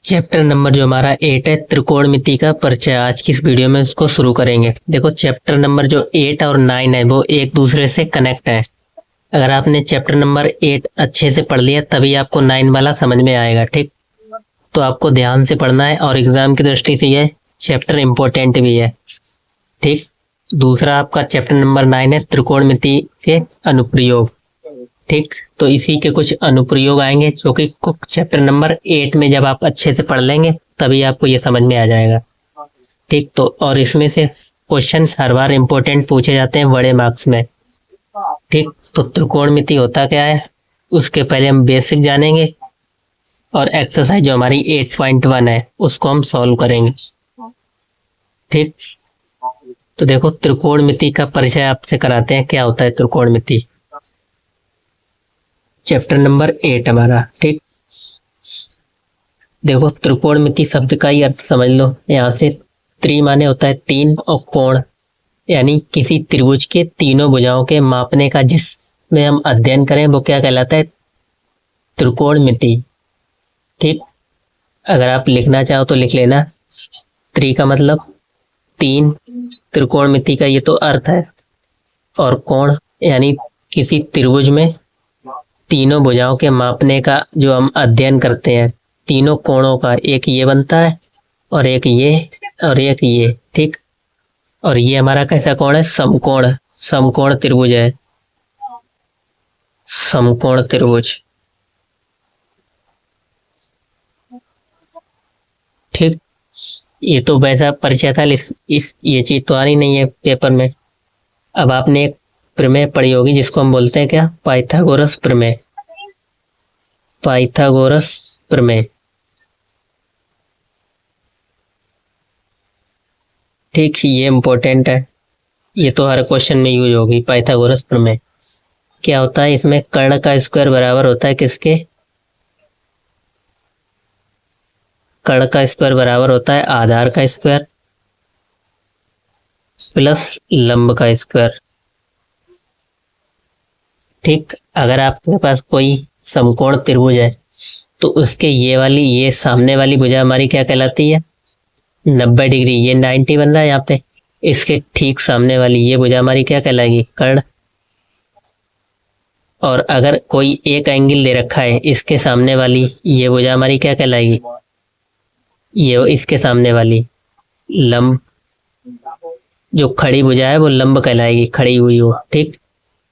Chapter number जो हमारा 8 है त्रिकोणमिति का परिचय। आज की इस वीडियो में उसको शुरू करेंगे। देखो चैप्टर नंबर जो 8 और 9 है वो एक दूसरे से कनेक्ट है। अगर आपने चैप्टर नंबर 8 अच्छे से पढ़ लिया तभी आपको 9 वाला समझ में आएगा। ठीक, तो आपको ध्यान से पढ़ना है और एग्जाम की दृष्टि से यह चैप्टर इम्पोर्टेंट भी है। ठीक, दूसरा आपका चैप्टर नंबर 9 है त्रिकोणमिति के अनुप्रयोग। ठीक, तो इसी के कुछ अनुप्रयोग आएंगे जो कि चैप्टर नंबर 8 में जब आप अच्छे से पढ़ लेंगे तभी आपको ये समझ में आ जाएगा। ठीक, तो और इसमें से क्वेश्चन हर बार इम्पोर्टेंट पूछे जाते हैं बड़े मार्क्स में। ठीक, तो त्रिकोणमिति होता क्या है उसके पहले हम बेसिक जानेंगे और एक्सरसाइज जो हमारी 8.1 है उसको हम सॉल्व करेंगे। ठीक, तो देखो त्रिकोणमिति का परिचय आपसे कराते हैं, क्या होता है त्रिकोणमिति। चैप्टर नंबर 8 हमारा। ठीक, देखो त्रिकोणमिति शब्द का ही अर्थ समझ लो। यहाँ से त्रि माने होता है तीन और कोण यानी किसी त्रिभुज के तीनों भुजाओं के मापने का जिसमें हम अध्ययन करें वो क्या कहलाता है, त्रिकोणमिति। ठीक, अगर आप लिखना चाहो तो लिख लेना। त्रि का मतलब तीन, त्रिकोणमिति का ये तो अर्थ है, और कोण यानी किसी त्रिभुज में तीनों भुजाओं के मापने का जो हम अध्ययन करते हैं, तीनों कोणों का, एक ये बनता है और एक ये और एक ये। ठीक, और ये हमारा कैसा कोण है, समकोण। समकोण त्रिभुज है, समकोण त्रिभुज। ठीक, ये तो वैसा परिचय था, इस ये चीज तो आ रही नहीं है पेपर में। अब आपने एक प्रमेय पढ़ी होगी जिसको हम बोलते हैं क्या, पाइथागोरस प्रमेय। पाइथागोरस प्रमेय। ठीक, ये इम्पोर्टेंट है, ये तो हर क्वेश्चन में यूज होगी। पाइथागोरस प्रमेय क्या होता है, इसमें कर्ण का स्क्वायर बराबर होता है किसके, कर्ण का स्क्वायर बराबर होता है आधार का स्क्वायर प्लस लंब का स्क्वायर। ठीक, अगर आपके पास कोई समकोण त्रिभुज है तो उसके ये सामने वाली भुजा हमारी क्या कहलाती है, 90 डिग्री। ये 90 बन रहा है यहाँ पे, इसके ठीक सामने वाली ये भुजा हमारी क्या कहलाएगी, कर्ण। और अगर कोई एक एंगल दे रखा है, इसके सामने वाली ये भुजा हमारी क्या कहलाएगी, ये इसके सामने वाली लंब। जो खड़ी भुजा है वो लंब कहलाएगी, खड़ी हुई हो। ठीक,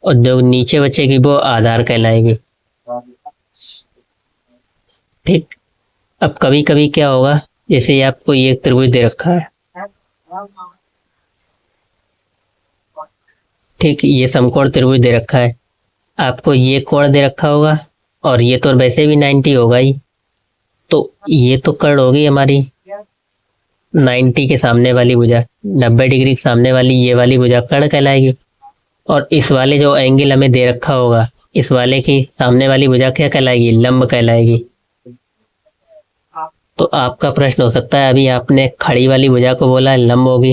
और जो नीचे बचेगी वो आधार कहलाएगी। ठीक, अब कभी कभी क्या होगा, जैसे आपको ये त्रिभुज दे रखा है, ठीक, ये समकोण त्रिभुज दे रखा है, आपको ये कोण दे रखा होगा और ये तो वैसे भी 90 होगा ही, तो ये तो कर्ण होगी हमारी 90 के सामने वाली भुजा, 90 डिग्री के सामने वाली ये वाली भुजा कर्ण कहलाएगी। और इस वाले जो एंगल हमें दे रखा होगा, इस वाले की सामने वाली भुजा क्या कहलाएगी, लंब कहलाएगी। तो आपका प्रश्न हो सकता है, अभी आपने खड़ी वाली भुजा को बोला है लंब होगी,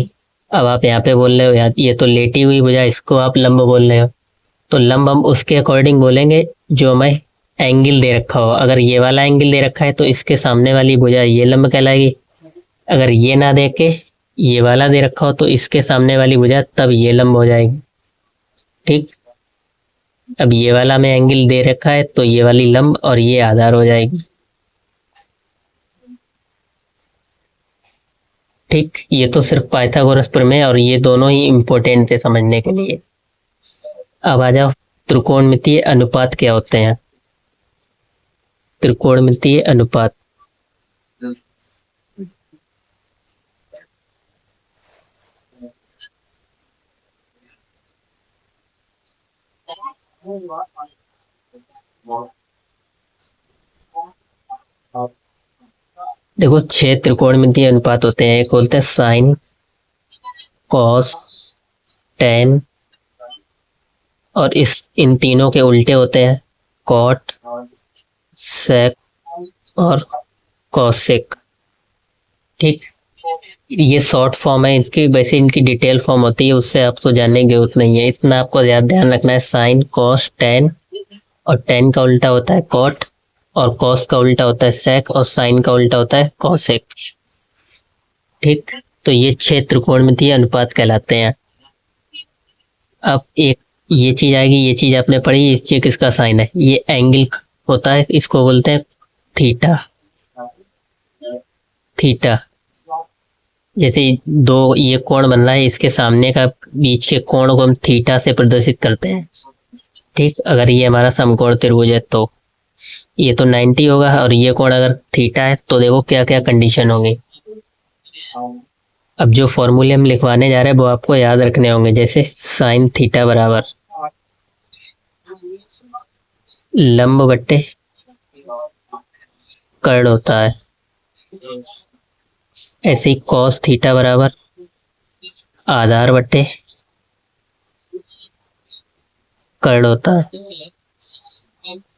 अब आप यहाँ पे बोल रहे हो यार ये तो लेटी हुई भुजा, इसको आप लंब बोल रहे हो। तो लंब हम उसके अकॉर्डिंग बोलेंगे जो हमें एंगल दे रखा हो। अगर ये वाला एंगल दे रखा है तो इसके सामने वाली भुजा ये लंब कहलाएगी। अगर ये ना दे के ये वाला दे रखा हो तो इसके सामने वाली भुजा तब ये लंब हो जाएगी। ठीक, अब ये वाला में एंगल दे रखा है तो ये वाली लंब और ये आधार हो जाएगी। ठीक, ये तो सिर्फ पाइथागोरस प्रमेय और ये दोनों ही इम्पोर्टेंट थे समझने के लिए। अब आ जाओ त्रिकोणमितीय अनुपात क्या होते हैं। त्रिकोणमितीय अनुपात, देखो 6 त्रिकोणमितीय अनुपात होते हैं। एक बोलते हैं साइन, कॉस, टेन, और इन तीनों के उल्टे होते हैं कॉट, सेक और कॉसेक। ठीक, ये शॉर्ट फॉर्म है इसकी, वैसे इनकी डिटेल फॉर्म होती है, उससे आपको जानने की जरूरत नहीं है। इतना आपको ध्यान रखना है, साइन, कॉस, टेन, और टेन का उल्टा होता है कॉट, और कॉस का उल्टा होता है सेक और साइन का उल्टा होता है कॉसेक। ठीक, तो ये 6 त्रिकोणमितीय अनुपात कहलाते हैं। अब एक ये चीज आएगी, ये चीज आपने पढ़ी, इस चीज किसका साइन है, ये एंगल होता है, इसको बोलते हैं थीटा। थीटा जैसे दो ये कोण बन रहा है, इसके सामने का बीच के कोण को हम थीटा से प्रदर्शित करते हैं। ठीक, अगर ये हमारा समकोण त्रिभुज है तो ये तो 90 होगा, और ये कोण अगर थीटा है तो देखो क्या क्या कंडीशन होंगे। अब जो फॉर्मूले हम लिखवाने जा रहे हैं वो आपको याद रखने होंगे, जैसे साइन थीटा बराबर लंब बट्टे कर्ण होता है। ऐसे ही कॉस थीटा बराबर आधार बट्टे कर्ण होता है।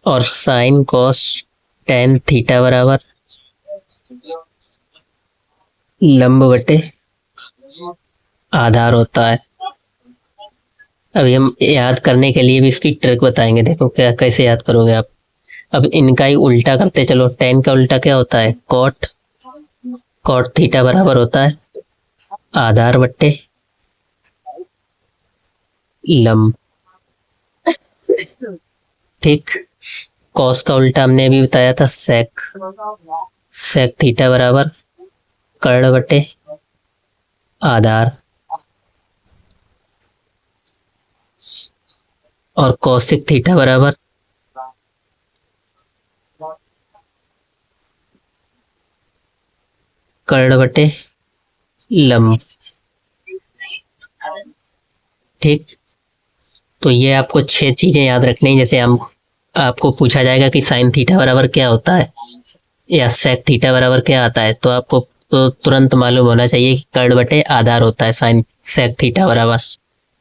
और साइन कॉस टेन थीटा बराबर लंब बटे आधार होता है। अभी हम याद करने के लिए भी इसकी ट्रिक बताएंगे, देखो क्या कैसे याद करोगे आप। अब इनका ही उल्टा करते चलो। टेन का उल्टा क्या होता है, कॉट। कॉट थीटा बराबर होता है आधार बट्टे लंब। ठीक, कॉस का उल्टा हमने अभी बताया था सेक। सेक थीटा बराबर कर्ण बटे आधार। और कौशिक थीटा बराबर कर्ण बटे लंब। ठीक, तो ये आपको 6 चीजें याद रखनी है। जैसे हम आपको पूछा जाएगा कि साइन थीटा बराबर क्या होता है या सेक थीटा बराबर क्या आता है, तो आपको तो तुरंत मालूम होना चाहिए कि कर्ण बटे आधार होता है साइन सेक थीटा बराबर।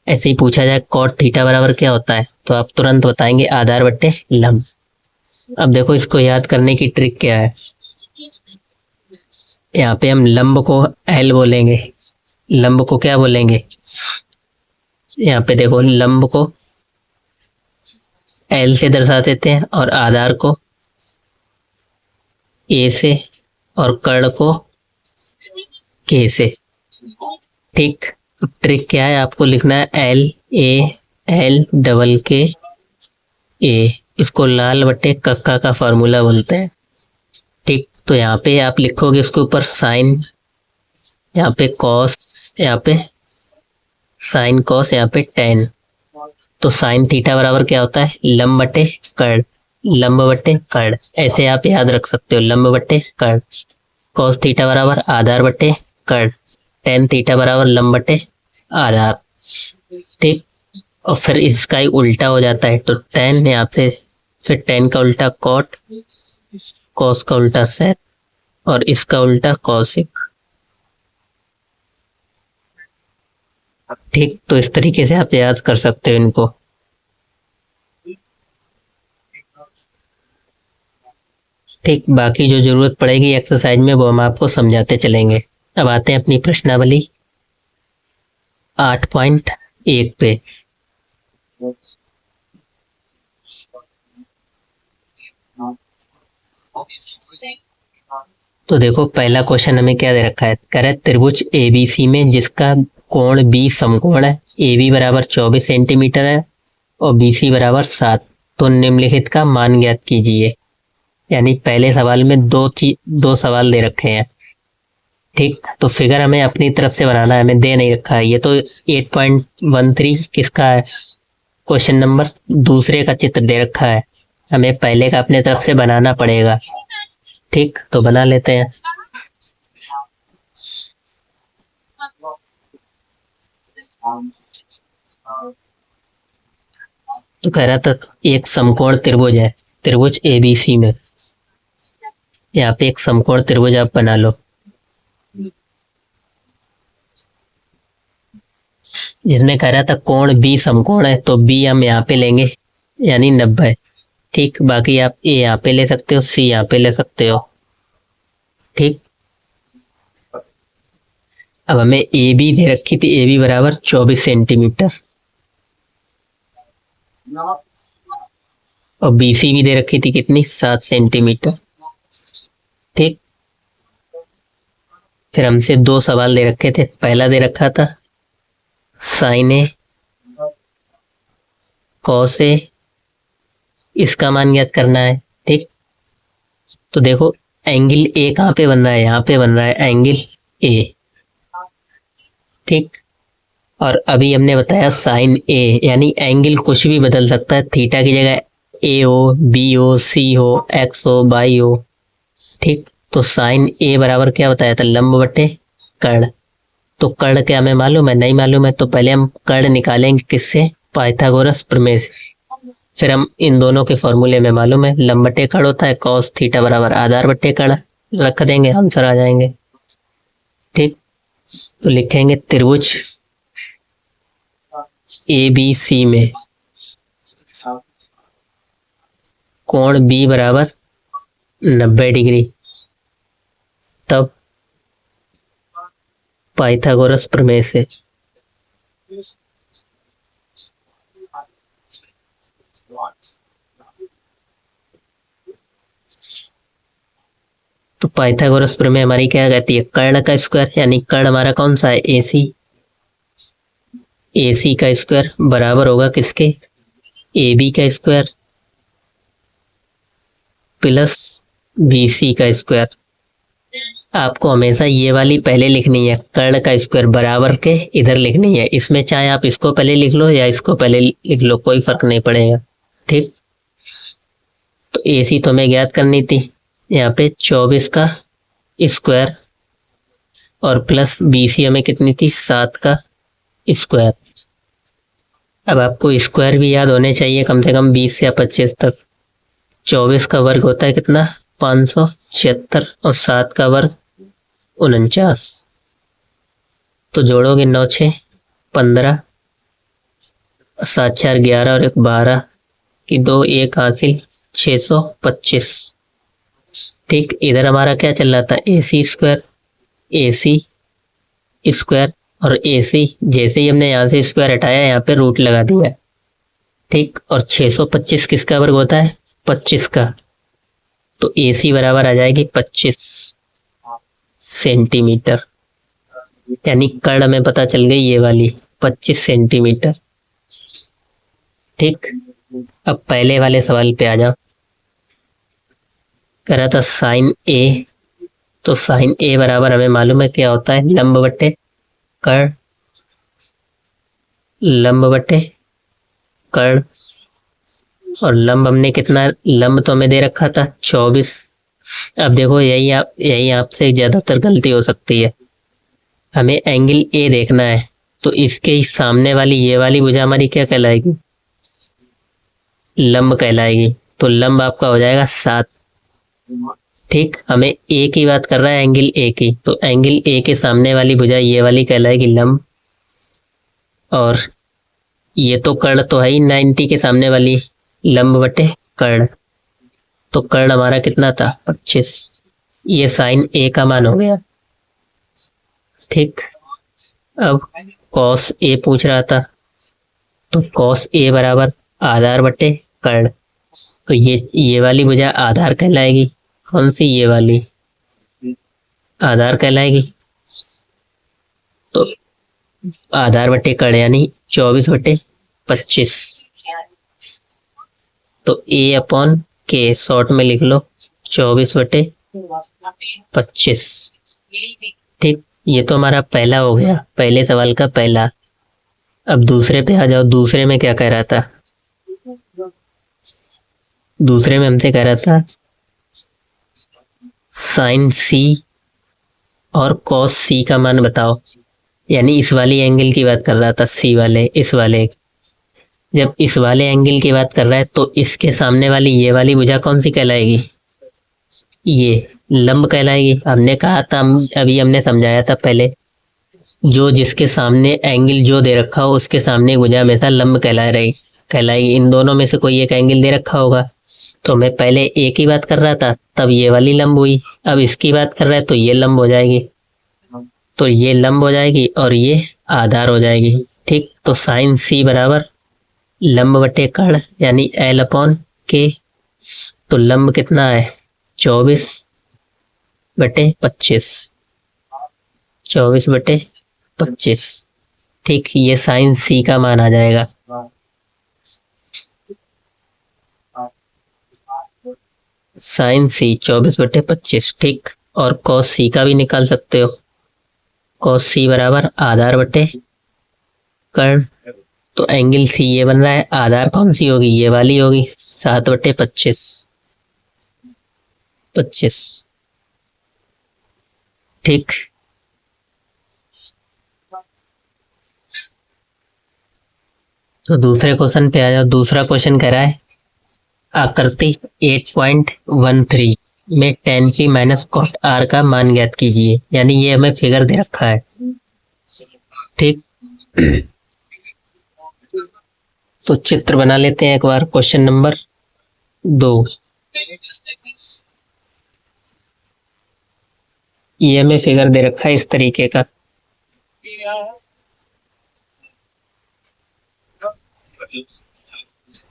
ऐसे ही पूछा जाए कॉट थीटा बराबर क्या होता है, तो आप तुरंत बताएंगे आधार बट्टे लंब। अब देखो इसको याद करने की ट्रिक क्या है। यहाँ पे हम लंब को एल बोलेंगे, लंब को क्या बोलेंगे, यहाँ पे देखो लंब को एल से दर्शा देते हैं और आधार को ए से और कर्ण को के से। ठीक, अब ट्रिक क्या है, आपको लिखना है एल ए एल डबल के ए। इसको लाल बट्टे कक्का का फॉर्मूला बोलते हैं। ठीक, तो यहाँ पे आप लिखोगे इसके ऊपर साइन, यहाँ पे कॉस, यहाँ पे साइन कॉस, यहाँ पे टेन। तो साइन थीटा बराबर क्या होता है, लंब बटे कर्ण। लंब बटे कर्ण ऐसे आप याद रख सकते हो, लंब बटे कर्ण। कॉस थीटा बराबर आधार बटे कर्ण। टेन थीटा बराबर लंब बटे आधार। ठीक, और फिर इसका ही उल्टा हो जाता है, तो टेन यहाँ से, फिर टेन का उल्टा कॉट, कॉस का उल्टा सेक और इसका उल्टा कॉसिक। ठीक, तो इस तरीके से आप याद कर सकते हो इनको। ठीक, बाकी जो जरूरत पड़ेगी एक्सरसाइज में वो हम आपको समझाते चलेंगे। अब आते हैं अपनी प्रश्नावली 8.1 पे। तो देखो पहला क्वेश्चन हमें क्या दे रखा है, कह रहा है त्रिभुज एबीसी में जिसका कोण बी समकोण है, ए बी बराबर 24 सेंटीमीटर है और बी सी बराबर 7, तो निम्नलिखित का मान ज्ञात कीजिए। यानी पहले सवाल में दो सवाल दे रखे हैं। ठीक, तो फिगर हमें अपनी तरफ से बनाना है, हमें दे नहीं रखा है। ये तो 8.13 किसका है, क्वेश्चन नंबर दूसरे का चित्र दे रखा है, हमें पहले का अपने तरफ से बनाना पड़ेगा। ठीक, तो बना लेते हैं। तो कह रहा था एक समकोण त्रिभुज है, त्रिभुज एबीसी में। यहाँ पे एक समकोण त्रिभुज आप बना लो जिसमें कह रहा था कोण बी समकोण है, तो बी हम यहाँ पे लेंगे यानी 90। ठीक, बाकी आप ए यहाँ पे ले सकते हो, सी यहाँ पे ले सकते हो। ठीक, अब हमें ए बी दे रखी थी, ए बी बराबर 24 सेंटीमीटर। और BC भी दे रखी थी कितनी, 7 सेंटीमीटर। ठीक, फिर हमसे 2 सवाल दे रखे थे। पहला दे रखा था साइन ए कॉस ए, इसका मान ज्ञात करना है। ठीक, तो देखो एंगल ए कहाँ पे बन रहा है, यहाँ पे बन रहा है एंगल ए। ठीक, और अभी हमने बताया साइन ए, यानी एंगल कुछ भी बदल सकता है, थीटा की जगह ए हो, बी हो, सी हो, एक्स हो, वाई हो। ठीक, तो साइन ए बराबर क्या बताया था, लंब बटे कर्ण। तो कर्ण क्या हमें मालूम है, नहीं मालूम है, तो पहले हम कर्ण निकालेंगे किससे, पाइथागोरस प्रमेय से। फिर हम इन दोनों के फॉर्मूले में मालूम है लंब बटे कर्ण होता है कॉस थीटा बराबर आधार बटे कर्ण, रख देंगे, आंसर आ जाएंगे। ठीक, तो लिखेंगे त्रिभुज ABC में कोण B बराबर 90 डिग्री, तब पाइथागोरस प्रमेय से तो पाइथागोरस प्रमेय हमारी क्या कहती है, कर्ण का स्क्वायर, यानी कर्ण हमारा कौन सा है, AC का स्क्वायर बराबर होगा किसके, AB का स्क्वायर प्लस BC का स्क्वायर। आपको हमेशा ये वाली पहले लिखनी है, कर्ण का स्क्वायर बराबर के इधर लिखनी है। इसमें चाहे आप इसको पहले लिख लो या इसको पहले लिख लो, कोई फर्क नहीं पड़ेगा। ठीक, तो AC तो हमें ज्ञात करनी थी, यहाँ पे 24 का स्क्वायर और प्लस BC हमें कितनी थी, 7 का स्क्वायर। अब आपको स्क्वायर भी याद होने चाहिए कम से कम 20 या 25 तक। 24 का वर्ग होता है कितना, 576, और 7 का वर्ग 49। तो जोड़ोगे 9 6 15, 7 4 11 और 1 12 की 2 1 हासिल 625। ठीक, इधर हमारा क्या चल रहा था, AC स्क्वायर और AC, जैसे ही हमने यहाँ से स्क्वायर हटाया यहाँ पे रूट लगा दिया। ठीक, और 625 किसका वर्ग होता है, 25 का, तो AC बराबर आ जाएगी 25 सेंटीमीटर, यानी कर्ण हमें पता चल गई ये वाली 25 सेंटीमीटर। ठीक, अब पहले वाले सवाल पे आ जाओ। कह रहा था साइन ए, तो साइन ए बराबर हमें मालूम है क्या होता है, लंब बटे कर्ण, लंब बटे कर्ण, और लंब हमने कितना, लंब तो हमें दे रखा था 24। अब देखो यही आपसे ज्यादातर गलती हो सकती है, हमें एंगल ए देखना है, तो इसके सामने वाली ये वाली भुजा हमारी क्या कहलाएगी, लंब कहलाएगी। तो लंब आपका हो जाएगा 7। ठीक, हमें ए की बात कर रहा है, एंगल ए की, तो एंगल ए के सामने वाली भुजा ये वाली कहलाएगी लंब, और ये तो कर्ण तो है ही 90 के सामने वाली, लंब बटे कर्ण, तो कर्ण हमारा कितना था, 25। ये साइन ए का मान हो गया। ठीक, अब कॉस ए पूछ रहा था, तो कॉस ए बराबर आधार बटे कर्ण, तो ये वाली भुजा आधार कहलाएगी, कौन सी, ये वाली आधार कहलाएगी। तो आधार बटे कर्ण यानी 24 बटे 25, तो A अपॉन के शॉर्ट में लिख लो 24 बटे 25। ठीक, ये तो हमारा पहला हो गया, पहले सवाल का पहला। अब दूसरे पे आ जाओ, दूसरे में क्या कह रहा था, दूसरे में हमसे कह रहा था साइन C और कॉस C का मान बताओ, यानी इस वाली एंगल की बात कर रहा था, C वाले, इस वाले। जब इस वाले एंगल की बात कर रहा है तो इसके सामने वाली ये वाली भुजा कौन सी कहलाएगी, ये लंब कहलाएगी। हमने कहा था, अभी हमने समझाया था पहले, जो जिसके सामने एंगल जो दे रखा हो उसके सामने भुजा हमेशा लंब कहलाएगी। इन दोनों में से कोई एक एंगल दे रखा होगा, तो मैं पहले ए की बात कर रहा था तब ये वाली लंब हुई, अब इसकी बात कर रहा है तो ये लंब हो जाएगी, तो ये लंब हो जाएगी और ये आधार हो जाएगी। ठीक, तो साइन C बराबर लंब बटे कर्ण यानी L अपॉन के, तो लंब कितना है 24/25, 24/25। ठीक, ये साइन सी का मान आ जाएगा। साइन सी 24/25। ठीक, और कॉस सी का भी निकाल सकते हो। कॉस सी बराबर आधार बटे कर्ण, तो एंगल सी ये बन रहा है, आधार कौन सी होगी, ये वाली होगी, 7/25। ठीक, तो दूसरे क्वेश्चन पे आ जाओ। दूसरा क्वेश्चन कह रहा है आकृति 8.13 में tan p minus cot r का मान ज्ञात कीजिए। यानी ये हमें फिगर दे रखा है। ठीक, तो चित्र बना लेते हैं एक बार। क्वेश्चन नंबर 2, ये हमें फिगर दे रखा है इस तरीके का।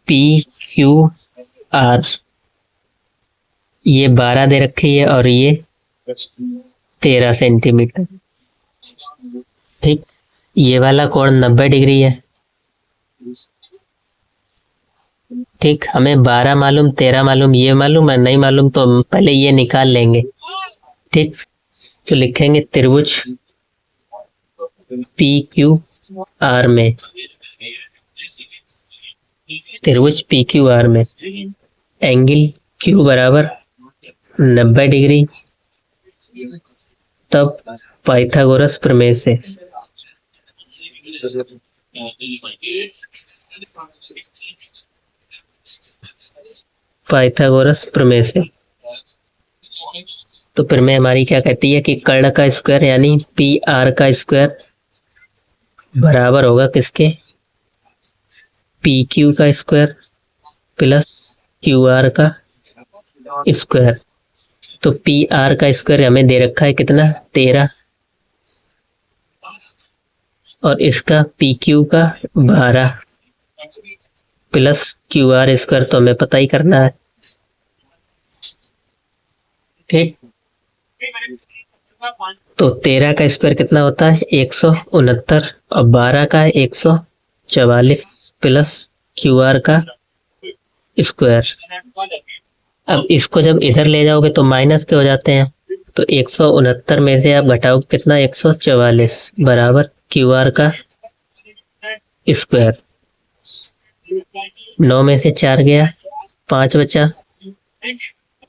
पी क्यू आर, ये 12 दे रखी है और ये 13 सेंटीमीटर। ठीक, ये वाला कोण 90 डिग्री है। ठीक, हमें 12 मालूम, 13 मालूम, ये मालूम है, नहीं मालूम तो हम पहले ये निकाल लेंगे। ठीक, तो लिखेंगे त्रिभुज पी क्यू आर में, त्रिभुज पी क्यू आर में एंगल क्यू बराबर 90 डिग्री, तब पाइथागोरस प्रमेय से पाइथागोरस प्रमेय से तो प्रमेय हमारी क्या कहती है कि कर्ण का स्क्वायर यानी पी आर का स्क्वायर बराबर होगा किसके, पी क्यू का स्क्वायर प्लस क्यू आर का स्क्वायर। तो पी आर का स्क्वायर हमें दे रखा है कितना 13, और इसका पी क्यू का 12 प्लस क्यू आर स्क्वायर तो हमें पता ही करना है। ठीक, तो 13 का स्क्वायर कितना होता है 169, और 12 का 144 प्लस क्यू आर का स्क्वायर। अब इसको जब इधर ले जाओगे तो माइनस के हो जाते हैं, तो 169 में से आप घटाओ कितना 144 बराबर क्यू आर का स्क्वायर। 9 में से 4 गया 5 बचा,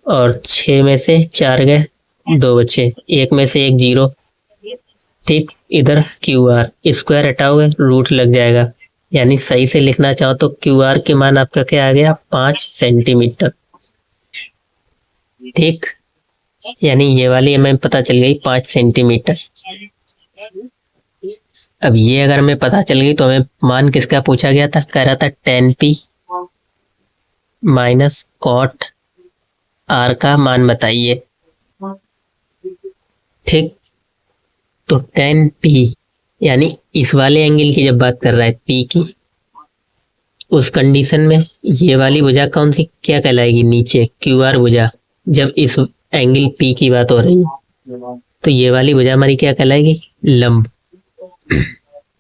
और 6 में से 4 गए 2 बचे, 1 में से 1 0। ठीक, इधर क्यू आर स्क्वायर हटाओगे रूट लग जाएगा, यानी सही से लिखना चाहो तो क्यू आर के मान आपका क्या आ गया 5 सेंटीमीटर। ठीक, यानी ये वाली हमें पता चल गई 5 सेंटीमीटर। अब ये अगर हमें पता चल गई तो हमें मान किसका पूछा गया था, कह रहा था tan p minus cot r का मान बताइए। ठीक, तो tan p यानी इस वाले एंगल की जब बात कर रहा है p की, उस कंडीशन में ये वाली भुजा कौन सी क्या कहलाएगी नीचे क्यू आर भुजा। जब इस एंगल p की बात हो रही है तो ये वाली भुजा हमारी क्या कहलाएगी लंब,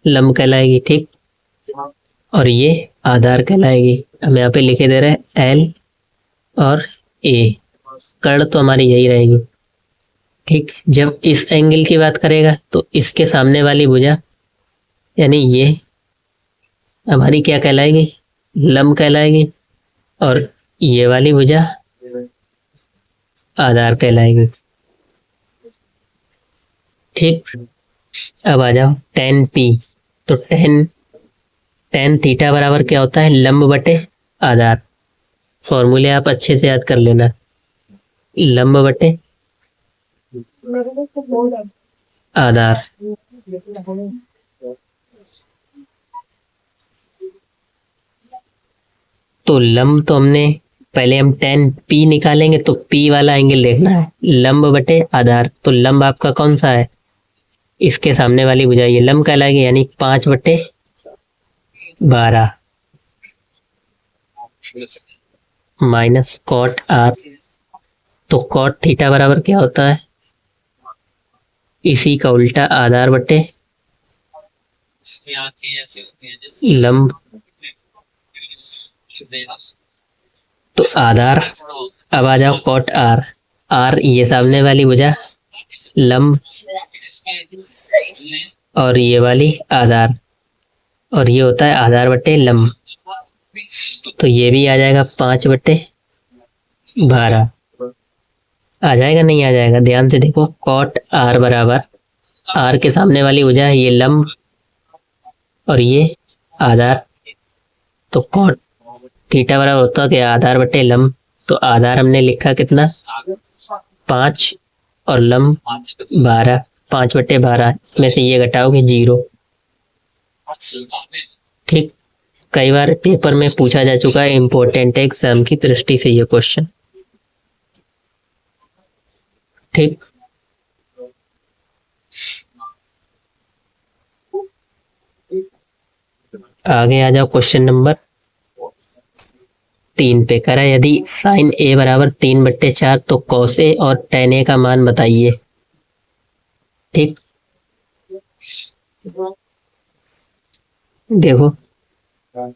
लंब कहलाएगी। ठीक, और ये आधार कहलाएगी। हम यहाँ पे लिखे दे रहे हैं एल और ए, कर्ण तो हमारी यही रहेगी। ठीक, जब इस एंगल की बात करेगा तो इसके सामने वाली भुजा यानी ये हमारी क्या कहलाएगी लंब कहलाएगी, और ये वाली भुजा आधार कहलाएगी। ठीक, अब आ जाओ tan p, तो tan थीटा बराबर क्या होता है लंब बटे आधार। फॉर्मूले आप अच्छे से याद कर लेना, लंब बटे आधार। तो लंब तो हमने पहले हम tan p निकालेंगे तो p वाला एंगल देखना है, लंब बटे आधार। तो लंब आपका कौन सा है, इसके सामने वाली भुजा ये लंब कहलाएगी, यानी 5/12। Minus cot R. तो कॉट थीटा बराबर क्या होता है, इसी का उल्टा आधार बटे लंब। तो आधार, अब आ जाओ कॉट आर। आर ये सामने वाली भुजा, लंब, और ये वाली आधार, और ये होता है आधार बटे लंब। तो ये भी आ जाएगा 5/12। आ जाएगा नहीं आ जाएगा, ध्यान से देखो। कॉट आर बराबर, आर के सामने वाली भुजा है ये लंब और ये आधार। तो कॉट थीटा बराबर होता है आधार बटे लंब। तो आधार हमने लिखा कितना, 5, और लंब 12। 5/12, इसमें से ये घटाओगे 0। ठीक, कई बार पेपर में पूछा जा चुका है, इंपॉर्टेंट है एग्जाम की दृष्टि से ये क्वेश्चन। ठीक, आगे आ जाओ क्वेश्चन नंबर 3 पे। करा यदि साइन ए बराबर 3/4 तो कॉस ए और टेन ए का मान बताइए। ठीक, देखो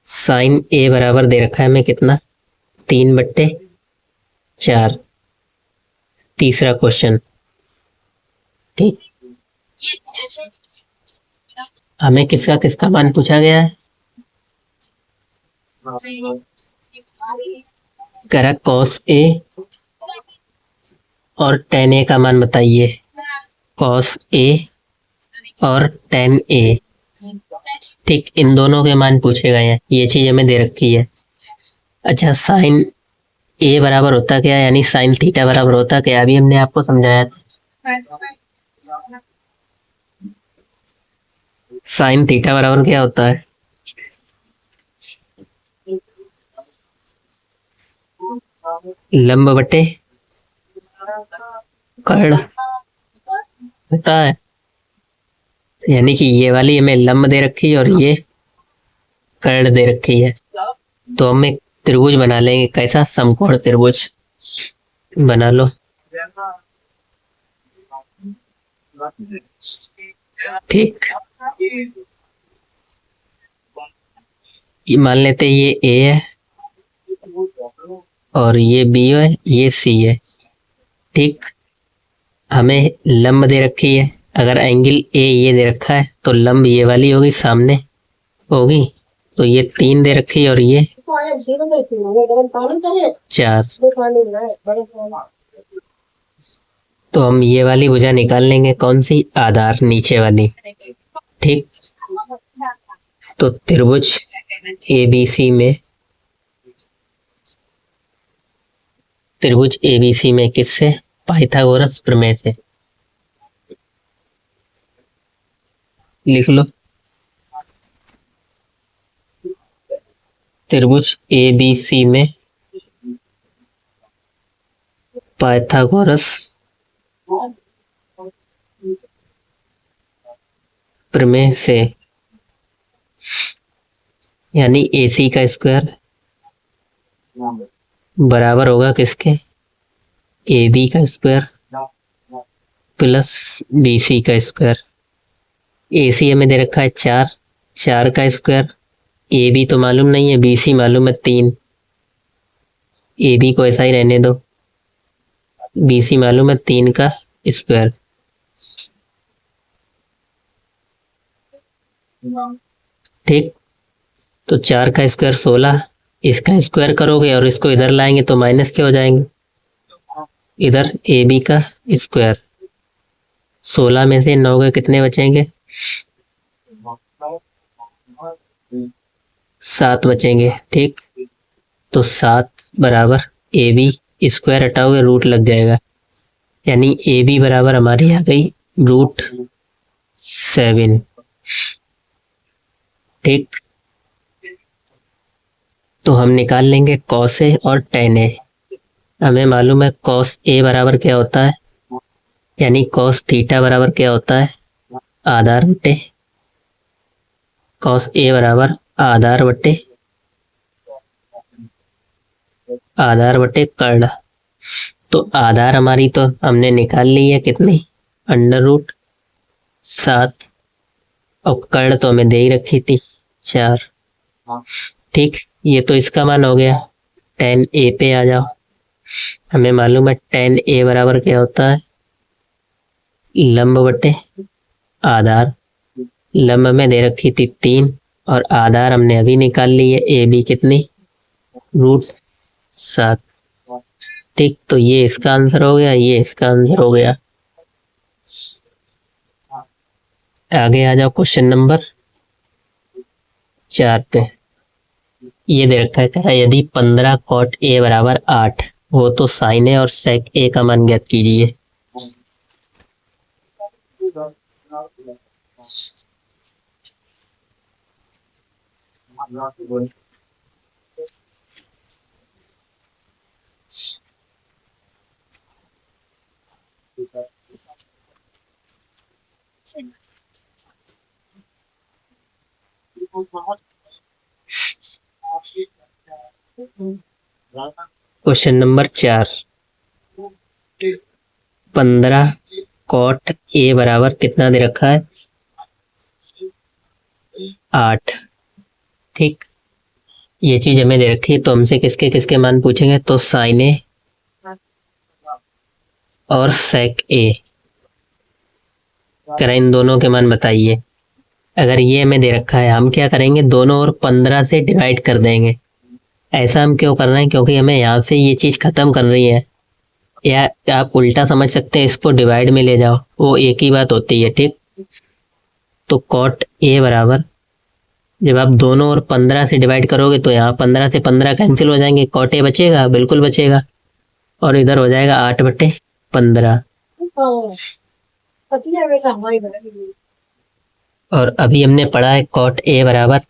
साइन ए बराबर दे रखा है हमें कितना, 3/4। तीसरा क्वेश्चन। ठीक, हमें किसका किसका मान पूछा गया है, करा कॉस ए और टेन ए का मान बताइए। कॉस ए और टेन ए। ठीक, इन दोनों के मान पूछे गए हैं, ये चीज हमें दे रखी है। अच्छा, साइन ए बराबर होता क्या है, यानी साइन थीटा बराबर होता क्या, अभी हमने आपको समझाया था। साइन थीटा बराबर क्या होता है, लंब बटे कर्ण होता है। यानी कि ये वाली हमें लंब दे रखी है और ये कर्ण दे रखी है। तो हम एक त्रिभुज बना लेंगे, कैसा, समकोण त्रिभुज बना लो। ठीक, ये मान लेते हैं ये ए है और ये बी है, ये सी है। ठीक, हमें लंब दे रखी है, अगर एंगल ए ये दे रखा है तो लंब ये वाली होगी, सामने होगी। तो ये 3 दे रखी है और ये 4। तो हम ये वाली भुजा निकाल लेंगे, कौन सी, आधार, नीचे वाली। ठीक, तो त्रिभुज एबीसी में, त्रिभुज एबीसी में किससे, पाइथागोरस प्रमेय से। लिख लो, त्रिभुज एबीसी में पाइथागोरस प्रमेय से, यानी AC का स्क्वायर बराबर होगा किसके, AB का स्क्वायर प्लस BC का स्क्वायर। AC हमें दे रखा है 4, 4 का स्क्वायर। AB तो मालूम नहीं है, BC मालूम है 3। AB को ऐसा ही रहने दो, BC मालूम है 3 का स्क्वायर। ठीक, तो 4 का स्क्वायर 16, इसका स्क्वायर करोगे और इसको इधर लाएंगे तो माइनस के हो जाएंगे, इधर AB का स्क्वायर। 16 में से 9 के कितने बचेंगे, 7 बचेंगे। ठीक, तो 7 बराबर AB स्क्वायर हटाओगे रूट लग जाएगा, यानी AB बराबर हमारी आ गई √7। ठीक, तो हम निकाल लेंगे कॉस ए और टेन ए। हमें मालूम है कॉस ए बराबर क्या होता है, यानी कॉस थीटा बराबर क्या होता है, आधार बटे, कॉस ए बराबर आधार बटे आधार बटे कर्ण। तो आधार हमारी तो हमने निकाल ली है कितनी, √7, और कर्ण तो हमें दे ही रखी थी 4। ठीक, ये तो इसका मान हो गया। tan a पे आ जाओ। हमें मालूम है tan a बराबर क्या होता है, लंब बटे आधार। लंब में दे रखी थी 3 और आधार हमने अभी निकाल ली है ए बी कितनी, √7। ठीक, तो ये इसका आंसर हो गया, ये इसका आंसर हो गया। आगे आ जाओ क्वेश्चन नंबर 4 पे। ये दे रखा है, कह रहा है यदि 15 cot a बराबर 8 हो तो sin a और sec a का मान ज्ञात कीजिए। क्वेश्चन नंबर 4, 15 cot a बराबर कितना दे रखा है, 8। ठीक, ये चीज हमें दे रखी है, तो हमसे किसके किसके मान पूछेंगे, तो sin a और sec a, करें इन दोनों के मान बताइए। अगर ये हमें दे रखा है, हम क्या करेंगे, दोनों और 15 से डिवाइड कर देंगे। ऐसा हम क्यों कर रहे हैं, क्योंकि हमें यहाँ से ये चीज खत्म कर रही है। या आप उल्टा समझ सकते हैं, इसको डिवाइड में ले जाओ, वो एक ही बात होती है। ठीक, तो cot a बराबर, जब आप दोनों और 15 से डिवाइड करोगे तो यहाँ 15 से 15 कैंसिल हो जाएंगे, cot a बचेगा, बिल्कुल बचेगा, और इधर हो जाएगा 8/15। और अभी हमने पढ़ा है cot a बराबर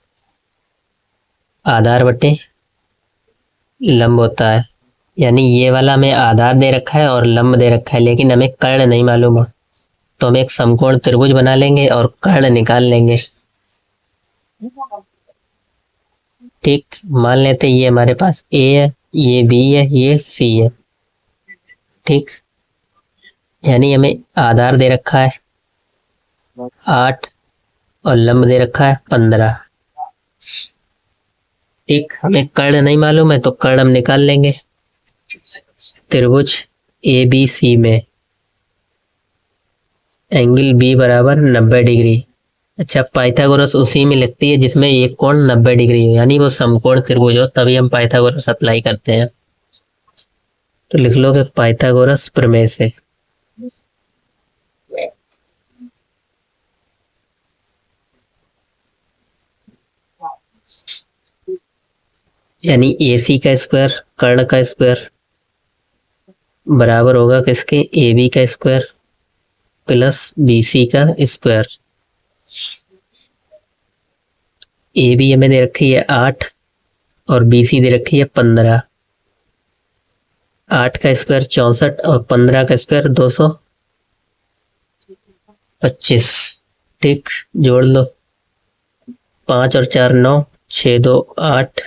आधार बटे लंब होता है, यानी ये वाला हमें आधार दे रखा है और लंब दे रखा है, लेकिन हमें कर्ण नहीं मालूम है। तो हम एक समकोण त्रिभुज बना लेंगे और कर्ण निकाल लेंगे। ठीक, मान लेते ये हमारे पास a है, ये b है, ये c है। ठीक, यानी हमें आधार दे रखा है 8 और लंब दे रखा है 15। ठीक, हमें कर्ण नहीं मालूम है, तो कर्ण हम निकाल लेंगे। त्रिभुज ABC में एंगल B बराबर 90 डिग्री। अच्छा, पाइथागोरस उसी में लगती है जिसमें एक कोण 90 डिग्री हो, यानी वो समकोण त्रिभुज हो, तभी हम पाइथागोरस अप्लाई करते हैं। तो लिख लो कि पाइथागोरस प्रमेय से यानी AC का स्क्वायर कर्ण का स्क्वायर बराबर होगा किसके, AB का स्क्वायर प्लस BC का स्क्वायर। AB हमें दे रखी है 8 और BC दे रखी है 15। 8 का स्क्वायर 64 और 15 का स्क्वायर 225। ठीक, जोड़ लो, 5 और 4 9, 6 2 8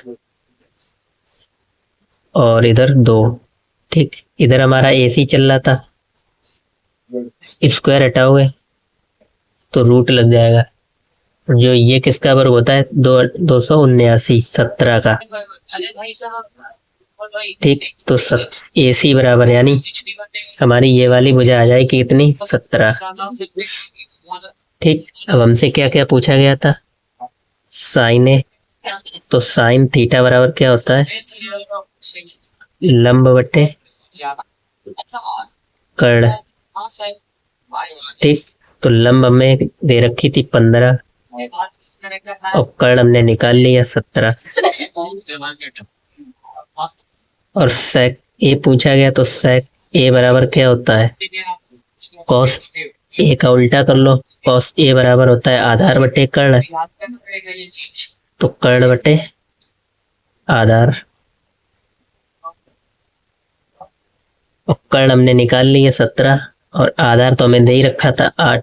और इधर 2। ठीक, इधर हमारा AC चल रहा था, स्क्वायर हटाओगे तो रूट लग जाएगा। जो ये किसका वर्ग होता है, 279 17 का। ठीक, तो AC बराबर, यानी हमारी ये वाली भुजा आ जाएगी कितनी, 17। ठीक, अब हमसे क्या क्या पूछा गया था, साइन ए, तो साइन थीटा बराबर क्या होता है, लंब बटे कर्ण। ठीक, तो लंब हमें दे रखी थी 15 और कर्ण हमने निकाल लिया 17। और सेक ए पूछा गया, तो सेक ए बराबर क्या होता है, कॉस ए का उल्टा कर लो, कॉस ए बराबर होता है आधार बटे कर्ण, तो कर्ण बटे आधार। और कर्ण हमने निकाल लिए 17 और आधार तो हमें दे ही रखा था 8,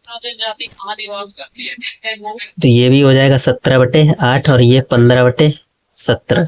तो ये भी हो जाएगा 17/8 और ये 15/17।